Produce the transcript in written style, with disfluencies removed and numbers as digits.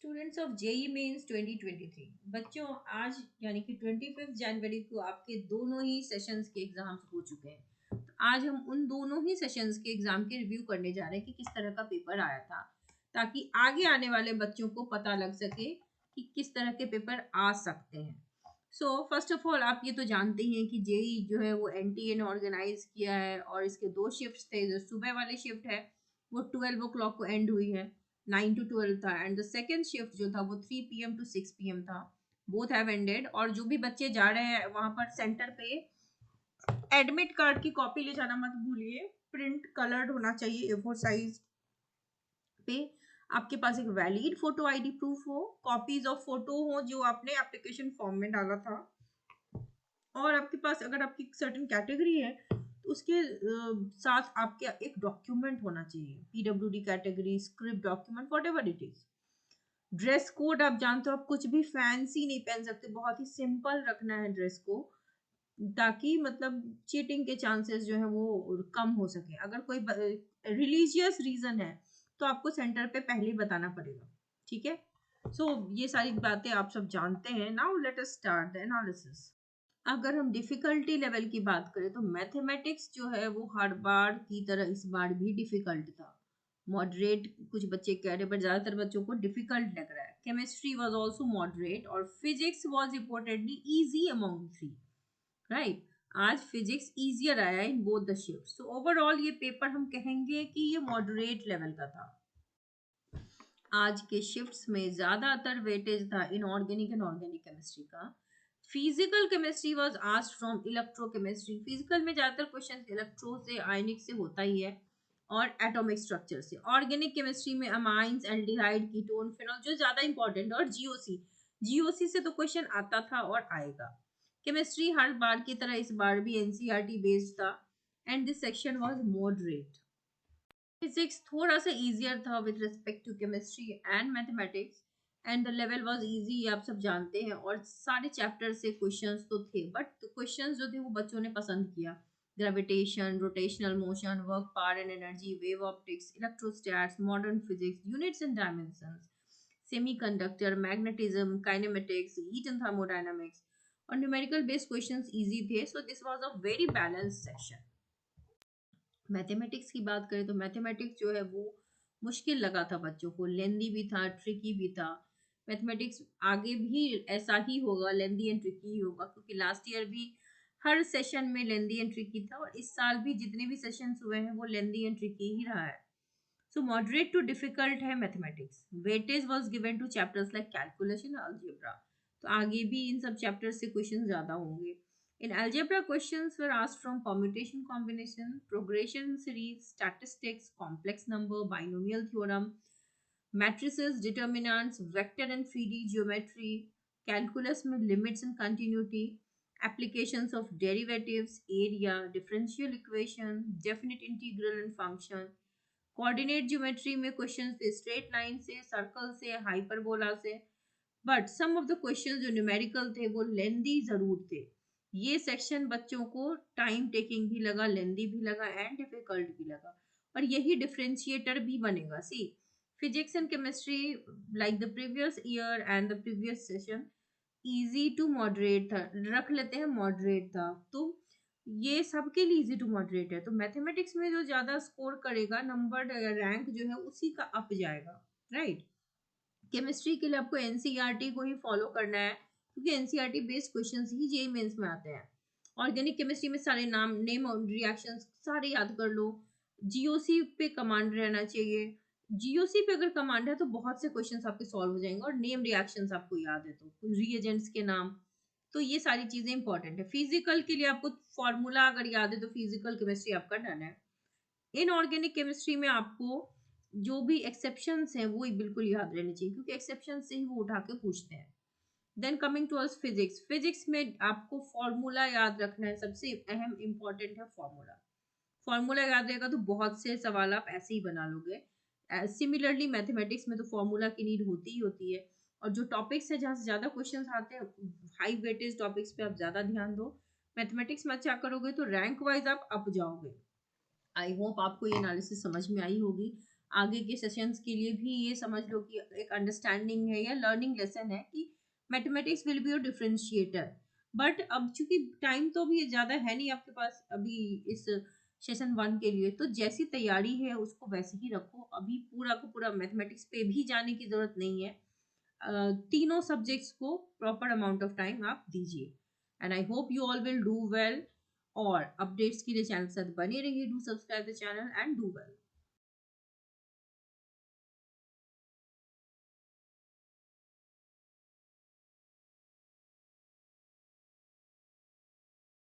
Students of JEE mains 2023 बच्चों, आज यानी कि 25 जनवरी को आपके दोनों ही सेशंस के एग्जाम्स हो चुके हैं। तो आज हम उन दोनों ही सेशंस के एग्जाम के रिव्यू करने जा रहे हैं कि किस तरह का पेपर आया था, ताकि आगे आने वाले बच्चों को पता लग सके कि किस तरह के पेपर आ सकते हैं। सो फर्स्ट ऑफ ऑल आप ये तो जानते ही हैं कि जेई जो है वो एनटीए ने ऑर्गेनाइज किया है और इसके दो शिफ्ट थे। जो सुबह वाली शिफ्ट है वो 12 o'clock को एंड हुई है, 9 to 12 था, एंड द सेकेंड शिफ्ट जो था वो 3 PM to 6 PM था। Both have ended. और जो भी बच्चे जा रहे हैं वहां पर सेंटर पे एडमिट कार्ड की कॉपी ले जाना मत भूलिए। प्रिंट कलर्ड होना चाहिए A4 साइज पे। आपके पास एक वैलिड फोटो आईडी प्रूफ हो, कॉपीज ऑफ फोटो हो जो आपने एप्लीकेशन फॉर्म में डाला था, और आपके पास अगर आपकी सर्टेन कैटेगरी है तो उसके साथ आपके एक डॉक्यूमेंट होना चाहिए, PWD category, script document, whatever it is. Dress code आप जानते हो, आप कुछ भी फैंसी नहीं पहन सकते, बहुत ही सिंपल रखना है ड्रेस को, ताकि मतलब चीटिंग के चांसेस जो है वो कम हो सके। अगर कोई रिलीजियस रीजन है तो आपको सेंटर पे पहले ही बताना पड़ेगा, ठीक है। सो ये सारी बातें आप सब जानते हैं। Now let us start the analysis. अगर हम डिफिकल्टी लेवल की बात करें तो मैथमेटिक्स जो है वो हर बार की तरह इस बार भी डिफिकल्ट था। मॉडरेट कुछ बच्चे कह रहे, बट ज्यादातर बच्चों को डिफिकल्ट लग रहा है। केमिस्ट्री वाज आल्सो मॉडरेट और physics was reportedly easy among three, right. आज फिजिक्स इजियर आया in both the shifts. So overall ये पेपर हम कहेंगे कि ये मॉडरेट लेवल का था। आज के शिफ्ट्स में ज्यादातर वेटेज था इनऑर्गेनिक एंड ऑर्गेनिक केमिस्ट्री का। Physical chemistry was asked from electrochemistry. Physical में ज्यादातर क्वेश्चन इलेक्ट्रो से, आयनिक से होता ही है, और एटॉमिक स्ट्रक्चर से। ऑर्गेनिक केमिस्ट्री में अमाइंस, एल्डिहाइड, कीटोन, फिनॉल जो ज्यादा इंपॉर्टेंट, और जीओसी। जीओसी से तो क्वेश्चन आता था और आएगा। केमिस्ट्री हर बार की तरह इस बार भी एनसीईआरटी बेस्ड था, and this section was moderate. Physics थोड़ा सा इजियर था with respect to chemistry and mathematics, and the level was easy, आप सब जानते हैं। और सारे चैप्टर से क्वेश्चंस तो थे, बट क्वेश्चंस जो थे वो बच्चों ने पसंद किया। Gravitation, rotational motion, work, power and energy, wave optics, electrostatics, modern physics, units and dimensions, semiconductor, magnetism, kinematics, heat and thermodynamics, और न्यूमेरिकल बेस्ड क्वेश्चंस इजी थे। So this was a very balanced session. Mathematics की बात करें तो mathematics जो है वो मुश्किल लगा था बच्चों को, लेंदी भी था, ट्रिकी भी था। मैथमेटिक्स आगे भी ऐसा ही होगा, लेंदी एंड ट्रिकी ही होगा, क्योंकि लास्ट ईयर भी हर सेशन में लेंदी एंड ट्रिकी था, और इस साल भी जितने भी सेशंस हुए हैं वो लेंदी एंड ट्रिकी ही रहा है। सो मॉडरेट टू डिफिकल्ट है mathematics. Weightage was given two chapters like calculation, algebra. तो आगे भी इन सब चैप्टर्स से क्वेश्चन ज्यादा होंगे। In algebra, questions were asked from permutation combination, progression series, statistics, complex number, binomial theorem, matrices, determinants, vector and 3D geometry, calculus में limits and continuity, applications of derivatives, area, differential equation, definite integral and function, coordinate geometry में questions थे straight line से, circle से, hyperbola से, but some of the questions जो numerical थे वो लेंदी जरूर थे। ये सेक्शन बच्चों को टाइम टेकिंग भी लगा, लेंदी भी लगा, एंड डिफिकल्ट भी लगा, और यही डिफरेंशिएटर भी बनेगा। See physics and chemistry like the previous year and the previous session easy to moderate था, रख लेते हैं मॉडरेट था। तो ये सबके लिए इजी टू मॉडरेट है। तो मैथमेटिक्स में जो ज्यादा स्कोर करेगा, नंबर रैंक जो है उसी का अप जाएगा, राइट। केमिस्ट्री के लिए आपको एनसीईआरटी को ही फॉलो करना है, क्योंकि एनसीईआरटी बेस्ड क्वेश्चंस ही जेईई मेंस में आते हैं। ऑर्गेनिक केमिस्ट्री में सारे नाम, नेम और रिएक्शंस सारे याद कर लो। जीओसी पे कमांड रहना चाहिए। जीओसी पे अगर कमांड है तो बहुत से क्वेश्चंस आपके सॉल्व हो जाएंगे, और नेम रिएक्शंस आपको याद है तो रिएजेंट्स के नाम, तो ये सारी चीजें इंपॉर्टेंट है। फिजिकल के लिए आपको फॉर्मूला अगर याद है तो फिजिकल केमिस्ट्री आपका डन है। इनऑर्गेनिक केमिस्ट्री में आपको जो भी एक्सेप्शंस हैं वो बिल्कुल याद रहने चाहिए, क्योंकि एक्सेप्शन से ही वो उठा के पूछते हैं। Then coming to us physics, physics में आपको फॉर्मूला याद रखना है, सबसे अहम इंपॉर्टेंट है फॉर्मूला। फॉर्मूला याद रहेगा तो बहुत से सवाल आप ऐसे ही बना लोगे। सिमिलरली मैथमेटिक्स में तो फॉर्मूला की नीड होती ही होती है, और जो टॉपिक्स है जहाँ से ज्यादा क्वेश्चन आते हैं, हाई वेटेज टॉपिक्स पे आप ज्यादा ध्यान दो। मैथमेटिक्स में अच्छा करोगे तो रैंक वाइज आप अप जाओगे। आई होप आपको ये एनालिसिस समझ में आई होगी। आगे के सेशंस के लिए भी ये समझ लो कि एक अंडरस्टैंडिंग है या लर्निंग लेसन है कि mathematics will be your differentiator. But अब चूंकि टाइम तो अभी ज़्यादा है नहीं आपके पास अभी इस सेशन 1 के लिए, तो जैसी तैयारी है उसको वैसे ही रखो। अभी पूरा का पूरा मैथमेटिक्स पे भी जाने की ज़रूरत नहीं है। तीनों सब्जेक्ट्स को प्रॉपर अमाउंट ऑफ टाइम आप दीजिए। And I hope you all will do well. और अपडेट्स के लिए चैनल के साथ बने रहिए। Do subscribe the channel and do well.